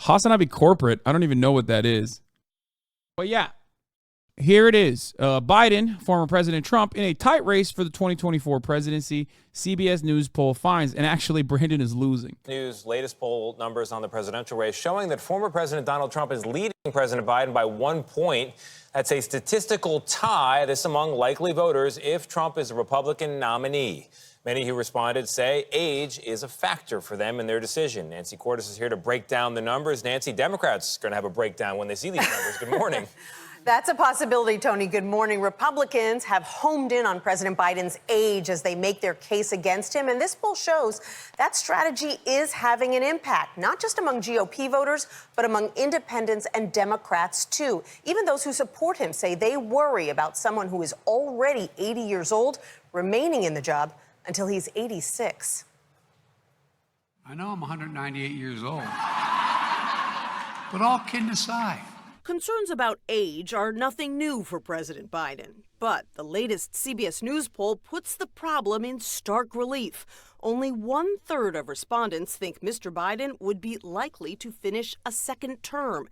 HasanAbi corporate. I don't even know what that is. But yeah, here it is. Biden, former President Trump, in a tight race for the 2024 presidency. CBS News poll finds, and actually Brandon is losing. News latest poll numbers on the presidential race showing that former President Donald Trump is leading President Biden by 1 point. That's a statistical tie, this among likely voters, if Trump is a Republican nominee. Many who responded say age is a factor for them in their decision. Nancy Cordes is here to break down the numbers. Nancy, Democrats are going to have a breakdown when they see these numbers. Good morning. That's a possibility, Tony. Good morning. Republicans have homed in on President Biden's age as they make their case against him. And this poll shows that strategy is having an impact, not just among GOP voters, but among independents and Democrats, too. Even those who support him say they worry about someone who is already 80 years old remaining in the job until he's 86. I know I'm 198 years old. But all kidding aside, concerns about age are nothing new for President Biden. But the latest CBS News poll puts the problem in stark relief. Only 1/3 of respondents think Mr. Biden would be likely to finish a second term.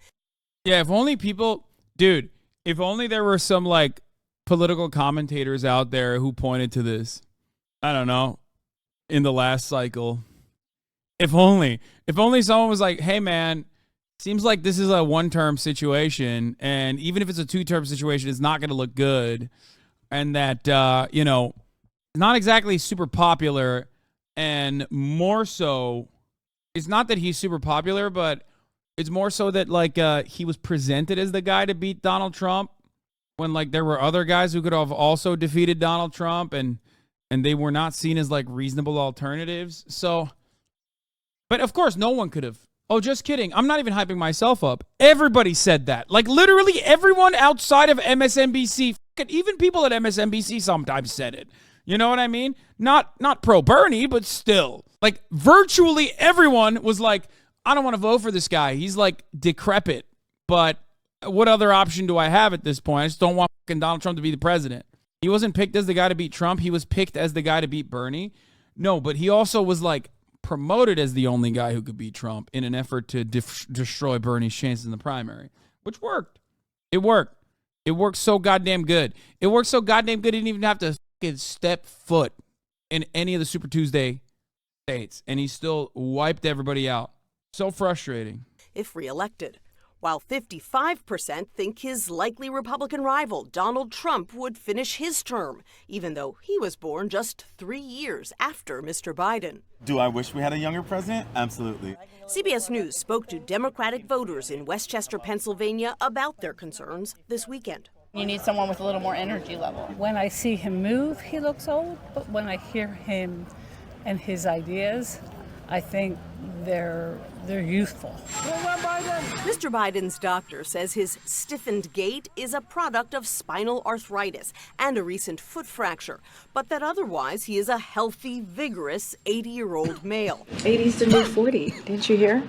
Yeah, if only people, dude, if only there were some like political commentators out there who pointed to this. I don't know, in the last cycle. If only someone was like, hey man, seems like this is a one-term situation, and even if it's a two-term situation, it's not going to look good, and that, not exactly super popular, and more so, it's not that he's super popular, but it's more so that, like, he was presented as the guy to beat Donald Trump when, like, there were other guys who could have also defeated Donald Trump, and they were not seen as, like, reasonable alternatives. So, but, of course, no one could have. Oh, just kidding. I'm not even hyping myself up. Everybody said that. Like, literally everyone outside of MSNBC, even people at MSNBC sometimes said it. You know what I mean? Not pro Bernie, but still. Like, virtually everyone was like, I don't want to vote for this guy. He's, like, decrepit. But what other option do I have at this point? I just don't want fucking Donald Trump to be the president. He wasn't picked as the guy to beat Trump. He was picked as the guy to beat Bernie. No, but he also was, like, promoted as the only guy who could beat Trump in an effort to destroy Bernie's chances in the primary, which worked. It worked. It worked so goddamn good. It worked so goddamn good he didn't even have to step foot in any of the Super Tuesday states, and he still wiped everybody out. So frustrating. If reelected, while 55% think his likely Republican rival, Donald Trump, would finish his term, even though he was born just 3 years after Mr. Biden. Do I wish we had a younger president? Absolutely. CBS News spoke to Democratic voters in Westchester, Pennsylvania about their concerns this weekend. You need someone with a little more energy level. When I see him move, he looks old, but when I hear him and his ideas, I think they're youthful. Mr. Biden's doctor says his stiffened gait is a product of spinal arthritis and a recent foot fracture, but that otherwise he is a healthy, vigorous 80-year-old male. 80's the new 40, didn't you hear?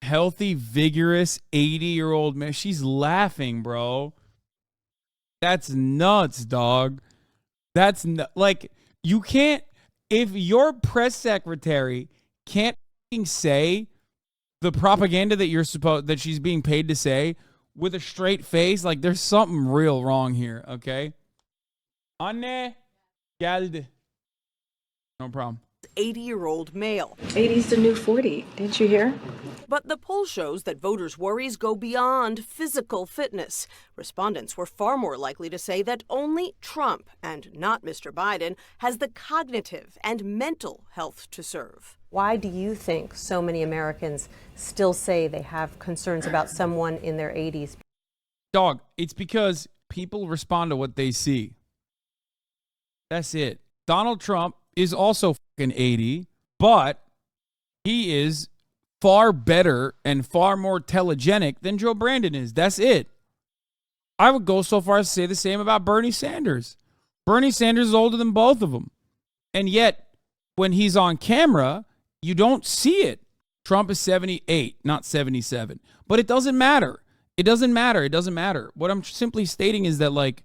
Healthy, vigorous 80-year-old man. She's laughing, bro. That's nuts, dog. That's like, you can't, if your press secretary can't say the propaganda that she's being paid to say with a straight face, like, there's something real wrong here, okay? Anne geldi. No problem. 80-year-old male. 80's the new 40, didn't you hear? But the poll shows that voters' worries go beyond physical fitness. Respondents were far more likely to say that only Trump, and not Mr. Biden, has the cognitive and mental health to serve. Why do you think so many Americans still say they have concerns about someone in their 80s? Dog, it's because people respond to what they see. That's it. Donald Trump is also fucking 80, but he is far better and far more telegenic than Joe Brandon is. That's it. I would go so far as to say the same about Bernie Sanders. Bernie Sanders is older than both of them. And yet, when he's on camera, you don't see it. Trump is 78, not 77. But it doesn't matter. It doesn't matter. It doesn't matter. What I'm simply stating is that, like,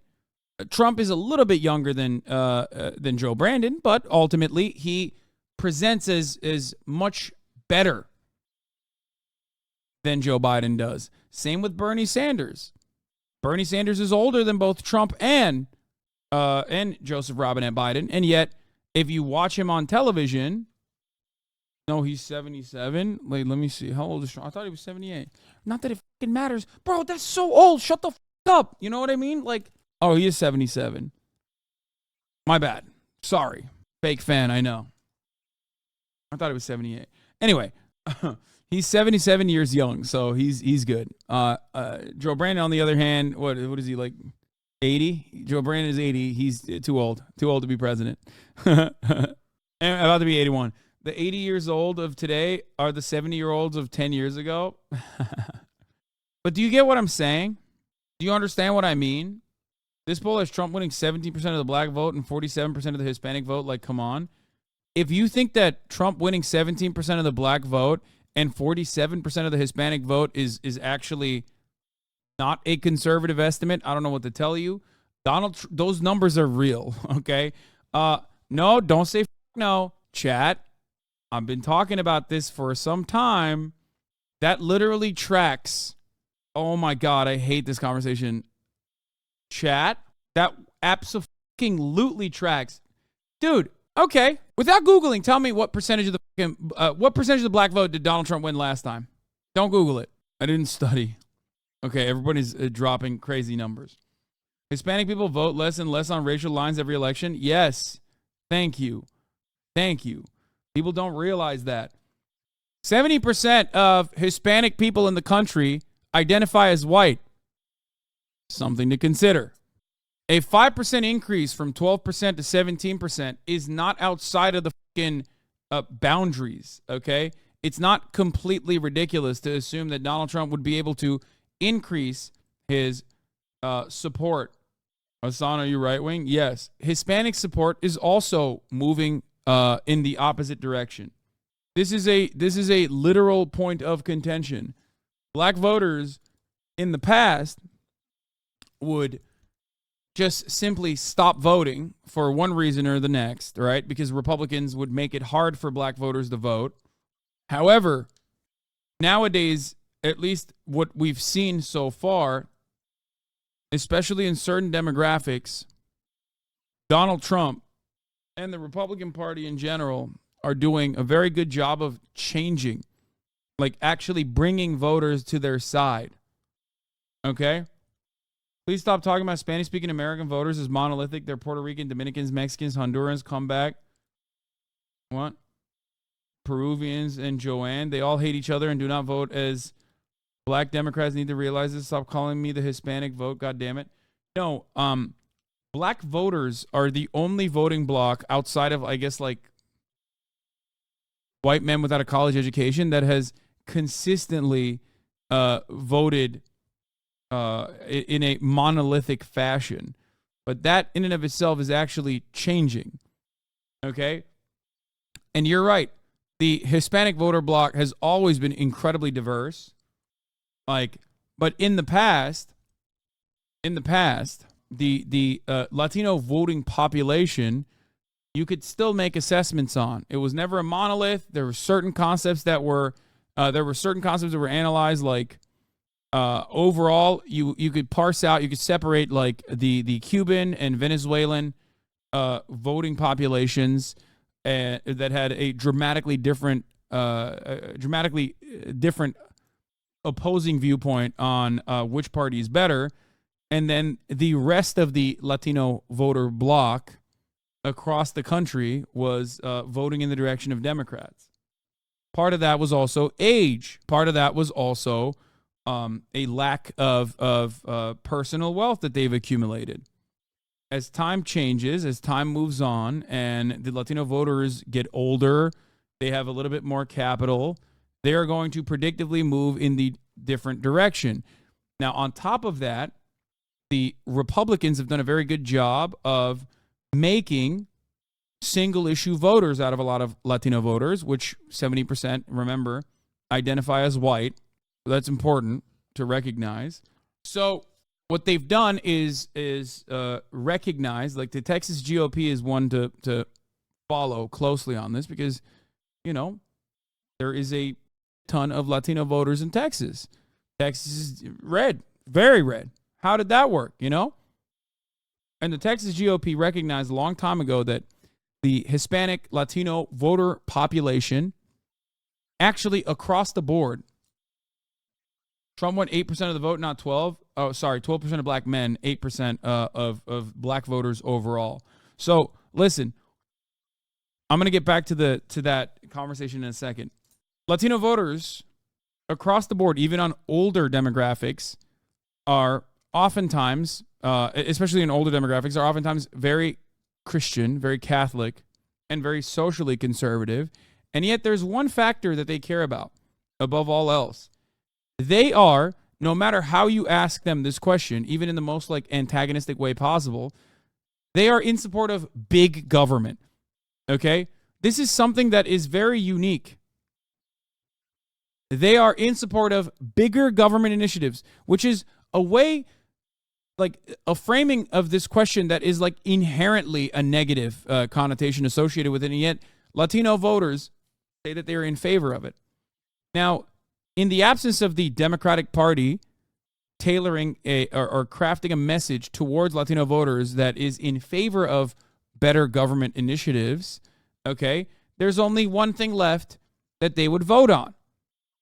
Trump is a little bit younger than Joe Brandon, but ultimately he presents as much better than Joe Biden does. Same with Bernie Sanders. Bernie Sanders is older than both Trump and Joseph Robinette Biden. And yet, if you watch him on television, no, he's 77. Wait, let me see. How old is Trump? I thought he was 78. Not that it fucking matters. Bro, that's so old. Shut the fuck up. You know what I mean? Like, oh, he is 77. My bad. Sorry. Fake fan, I know. I thought it was 78. Anyway, he's 77 years young, so he's good. Joe Brandon, on the other hand, what is he, like 80? Joe Brandon is 80. He's too old to be president. And about to be 81. The 80 years old of today are the 70-year-olds of 10 years ago. But do you get what I'm saying? Do you understand what I mean? This poll has Trump winning 17% of the black vote and 47% of the Hispanic vote. Like, come on. If you think that Trump winning 17% of the black vote and 47% of the Hispanic vote is actually not a conservative estimate, I don't know what to tell you. Those numbers are real, okay? No, don't say no, chat. I've been talking about this for some time. That literally tracks. Oh my God, I hate this conversation. Chat, that absolutely tracks. Dude, okay. Without Googling, tell me what percentage of the black vote did Donald Trump win last time? Don't Google it. I didn't study. Okay, everybody's dropping crazy numbers. Hispanic people vote less and less on racial lines every election. Yes. Thank you. Thank you. People don't realize that. 70% of Hispanic people in the country identify as white. Something to consider. A 5% increase from 12% to 17% is not outside of the fucking boundaries, okay? It's not completely ridiculous to assume that Donald Trump would be able to increase his support. Hasan, are you right-wing? Yes. Hispanic support is also moving in the opposite direction. This is a literal point of contention. Black voters in the past would just simply stop voting for one reason or the next, right? Because Republicans would make it hard for black voters to vote. However, nowadays, at least what we've seen so far, especially in certain demographics, Donald Trump and the Republican Party in general are doing a very good job of changing, like actually bringing voters to their side. Okay? Please stop talking about Spanish-speaking American voters as monolithic. They're Puerto Rican, Dominicans, Mexicans, Hondurans. Come back. What? Peruvians and Joanne. They all hate each other and do not vote as black. Democrats need to realize this. Stop calling me the Hispanic vote. God damn it. No, black voters are the only voting bloc outside of, I guess, like white men without a college education that has consistently voted in a monolithic fashion. But that in and of itself is actually changing. Okay? And you're right. The Hispanic voter bloc has always been incredibly diverse. But in the past, the Latino voting population, you could still make assessments on. It was never a monolith. There were certain concepts that were analyzed, like overall, you could parse out, you could separate like the Cuban and Venezuelan voting populations that had a dramatically different opposing viewpoint on which party is better, and then the rest of the Latino voter bloc across the country was voting in the direction of Democrats. Part of that was also age. Part of that was also a lack of personal wealth that they've accumulated. As time changes, as time moves on, and the Latino voters get older, they have a little bit more capital, they are going to predictably move in the different direction. Now, on top of that, the Republicans have done a very good job of making single-issue voters out of a lot of Latino voters, which 70%, remember, identify as white. That's important to recognize. So what they've done is recognize, like the Texas GOP is one to follow closely on this because, you know, there is a ton of Latino voters in Texas. Texas is red, very red. How did that work, you know? And the Texas GOP recognized a long time ago that the Hispanic Latino voter population actually across the board, Trump won 8% of the vote, not 12. Oh, sorry, 12% of black men, 8% of black voters overall. So listen, I'm going to get back to that conversation in a second. Latino voters across the board, even on older demographics, are oftentimes, especially in older demographics, are oftentimes very Christian, very Catholic, and very socially conservative. And yet there's one factor that they care about above all else. They are, no matter how you ask them this question, even in the most like antagonistic way possible, they are in support of big government. Okay? This is something that is very unique. They are in support of bigger government initiatives, which is a way, like a framing of this question that is like inherently a negative connotation associated with it. And yet Latino voters say that they're in favor of it. Now, in the absence of the Democratic Party tailoring or crafting a message towards Latino voters that is in favor of better government initiatives, okay, there's only one thing left that they would vote on,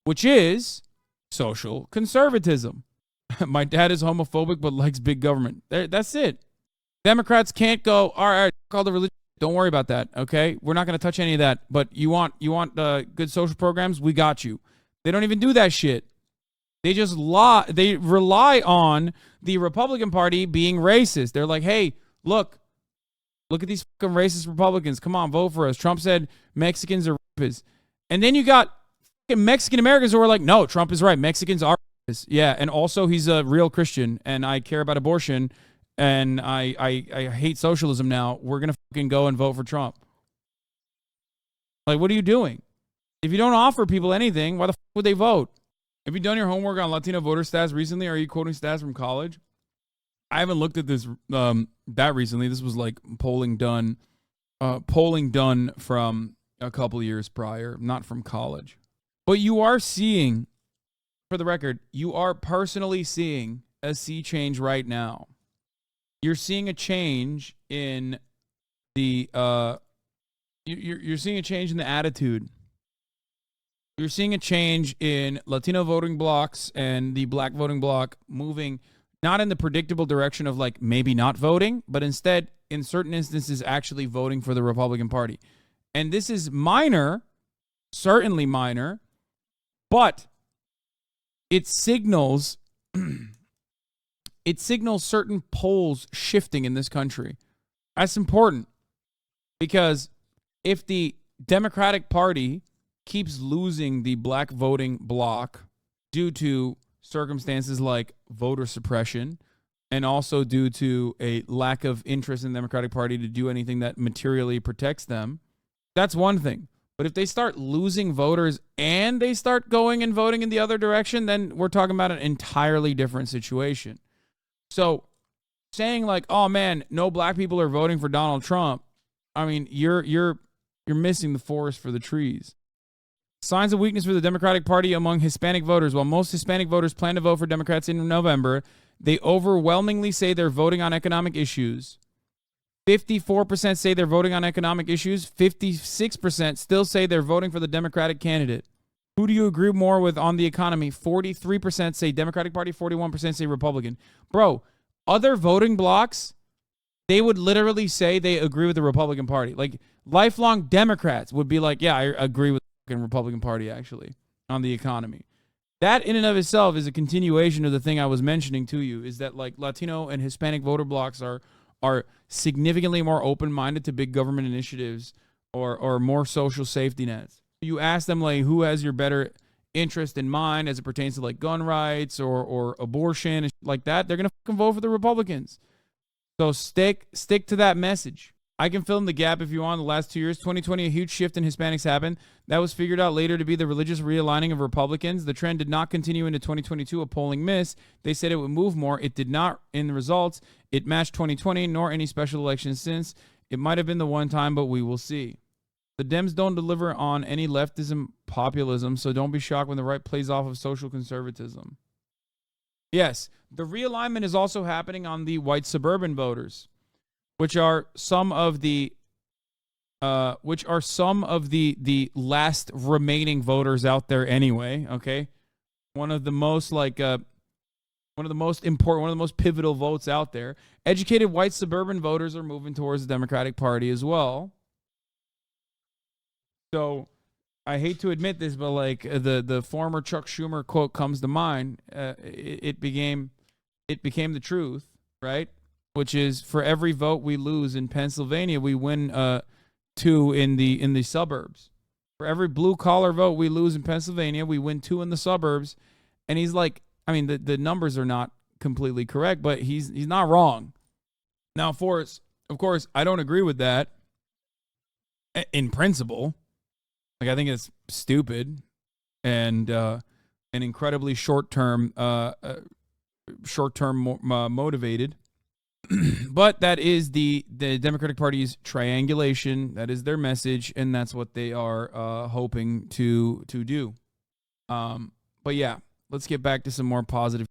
which is social conservatism. My dad is homophobic but likes big government. That's it. Democrats can't go, all right, call the religion. Don't worry about that, okay? We're not going to touch any of that. But you want good social programs? We got you. They don't even do that shit. They just lie. They rely on the Republican Party being racist. They're like, hey, look at these fucking racist Republicans. Come on, vote for us. Trump said Mexicans are rapists. And then you got Mexican Americans who are like, no, Trump is right. Mexicans are rapists. Yeah, and also he's a real Christian, and I care about abortion, and I hate socialism now. We're going to fucking go and vote for Trump. Like, what are you doing? If you don't offer people anything, why the fuck would they vote? Have you done your homework on Latino voter stats recently? Are you quoting stats from college? I haven't looked at this that recently. This was like polling done from a couple of years prior, not from college. But you are seeing, for the record, you are personally seeing a sea change right now. You're seeing a change in the you're seeing a change in the attitude. You're seeing a change in Latino voting blocks and the black voting bloc moving not in the predictable direction of like maybe not voting, but instead in certain instances actually voting for the Republican Party. And this is minor, certainly minor, but it signals certain poles shifting in this country. That's important because if the Democratic Party keeps losing the black voting bloc due to circumstances like voter suppression and also due to a lack of interest in the Democratic Party to do anything that materially protects them, that's one thing. But if they start losing voters and they start going and voting in the other direction, then we're talking about an entirely different situation. So saying like, oh man, no black people are voting for Donald Trump, I mean, you're missing the forest for the trees. Signs of weakness for the Democratic Party among Hispanic voters. While most Hispanic voters plan to vote for Democrats in November, they overwhelmingly say they're voting on economic issues. 54% say they're voting on economic issues. 56% still say they're voting for the Democratic candidate. Who do you agree more with on the economy? 43% say Democratic Party, 41% say Republican. Bro, other voting blocks, they would literally say they agree with the Republican Party. Like, lifelong Democrats would be like, yeah, I agree with the Republican Party, actually, on the economy. That in and of itself is a continuation of the thing I was mentioning to you, is that like Latino and Hispanic voter blocks are significantly more open-minded to big government initiatives or more social safety nets. You ask them like, who has your better interest in mind as it pertains to like gun rights or abortion and like that, they're gonna fucking vote for the Republicans. So stick to that message. I can fill in the gap if you want. The last 2 years, 2020, a huge shift in Hispanics happened. That was figured out later to be the religious realigning of Republicans. The trend did not continue into 2022, a polling miss. They said it would move more. It did not in the results. It matched 2020, nor any special elections since. It might have been the one time, but we will see. The Dems don't deliver on any leftism populism, so don't be shocked when the right plays off of social conservatism. Yes, the realignment is also happening on the white suburban voters, which are some of the last remaining voters out there anyway. Okay, one of the most important, one of the most pivotal votes out there. Educated white suburban voters are moving towards the Democratic Party as well. So I hate to admit this, but like the former Chuck Schumer quote comes to mind. It became the truth, right? Which is, for every vote we lose in Pennsylvania, we win 2 in the suburbs. For every blue collar vote we lose in Pennsylvania, we win 2 in the suburbs. And he's like, I mean, the numbers are not completely correct, but he's not wrong. Now, of course, I don't agree with that in principle. Like, I think it's stupid and an incredibly short-term motivated. But that is the Democratic Party's triangulation. That is their message, and that's what they are hoping to do. But yeah, let's get back to some more positive.